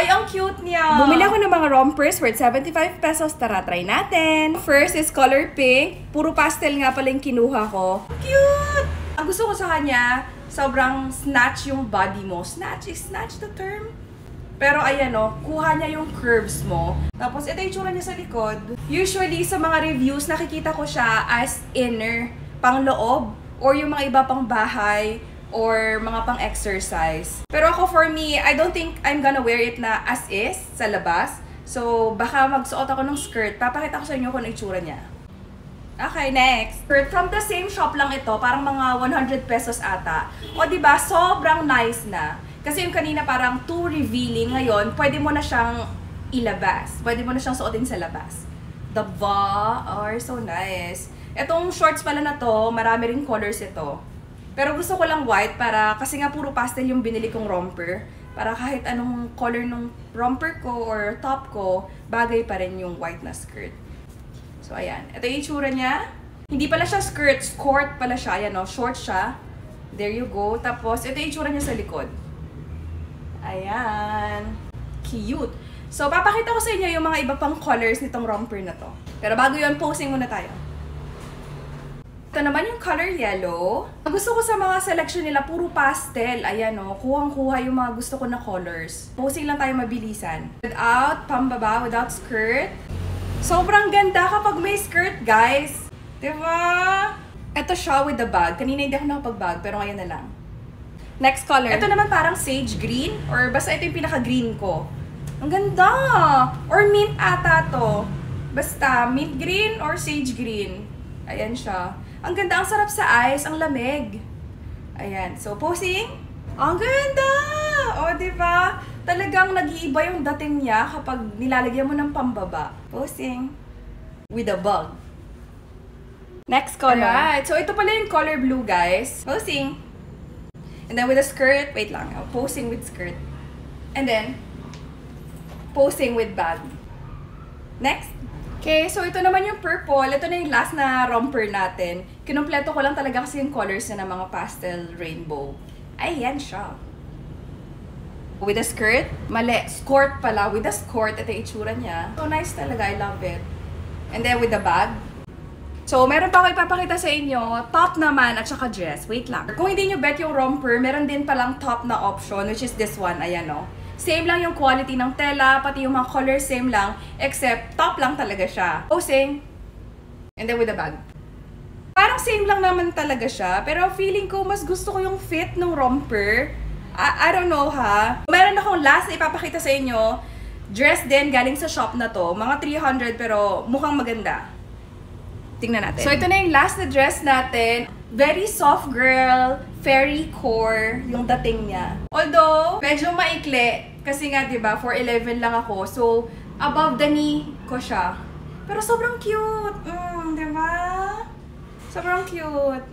Ay, ang cute niya! Bumili ako ng mga rompers worth 75 pesos. Tara, try natin. First is color pink. Puro pastel nga pala yung kinuha ko. Cute! Ang gusto ko sa kanya, sobrang snatch yung body mo. Snatch, is snatch the term? Pero ayan o, kuha niya yung curves mo. Tapos ito yung tsura niya sa likod. Usually sa mga reviews, nakikita ko siya as inner, pang loob, or yung mga iba pang bahay, or mga pang exercise. Pero ako for me, I don't think I'm gonna wear it na as is sa labas. So baka magsuot ako ng skirt. Papakita ko sa inyo kung ano itsura niya. Okay, next. Skirt from the same shop lang ito, parang mga 100 pesos ata. O diba, sobrang nice na. Kasi yung kanina parang too revealing, ngayon pwede mo na siyang ilabas. Pwede mo na siyang suotin sa labas. Diba? Oh, so nice. Itong shorts pala na to, marami ring colors ito. Pero gusto ko lang white para, kasi nga puro pastel yung binili kong romper. Para kahit anong color ng romper ko or top ko, bagay pa rin yung white na skirt. So ayan, ito yung itsura niya. Hindi pala siya skirt, skort pala siya. Ayan o, short siya. There you go. Tapos ito yung itsura niya sa likod. Ayan. Cute. So papakita ko sa inyo yung mga iba pang colors nitong romper na to. Pero bago yun, posing muna tayo. Ito naman yung color yellow. Gusto ko sa mga selection nila, puro pastel. Ayan o, kuhang-kuha yung mga gusto ko na colors. Posing lang tayo mabilisan. Without pambaba, without skirt. Sobrang ganda kapag may skirt, guys. Diba? Ito siya with the bag. Kanina hindi ako nakapag-bag, pero ngayon na lang. Next color. Ito naman parang sage green, or basta ito yung pinaka-green ko. Ang ganda! Or mint ata to. Basta, mint green or sage green. Ayan siya. Ang ganda, ang sarap sa eyes, ang lamig. Ayan, so posing. Ang ganda! O, diba? Talagang nag-iiba yung dating niya kapag nilalagyan mo ng pambaba. Posing. With a bug. Next color. Alright, so ito pala yung color blue, guys. Posing. And then with a skirt, wait lang. Posing with skirt. And then, posing with bag. Next. Okay, so ito naman yung purple. Ito na yung last na romper natin. Kinumpleto ko lang talaga kasi yung colors na ng mga pastel rainbow. Ayan siya. With a skirt. Mali, skirt pala. With a skirt, ito yung itsura niya. So nice talaga, I love it. And then with the bag. So, meron pa ako ipapakita sa inyo. Top naman at saka dress. Wait lang. Kung hindi nyo bet yung romper, meron din palang top na option, which is this one. Ayan o. Same lang yung quality ng tela, pati yung mga colors same lang, except top lang talaga siya. Posing. And then with the bag. Parang same lang naman talaga siya, pero feeling ko mas gusto ko yung fit ng romper. I don't know ha. Meron akong last na ipapakita sa inyo. Dress din, galing sa shop na to. Mga 300 pero mukhang maganda. Tingnan natin. So ito na yung last na dress natin. Very soft girl, fairy core yung dating niya. Although, medyo maikli. Kasi nga, diba, 4'11 lang ako. So, above the knee ko siya. Pero sobrang cute. Diba? Sobrang cute.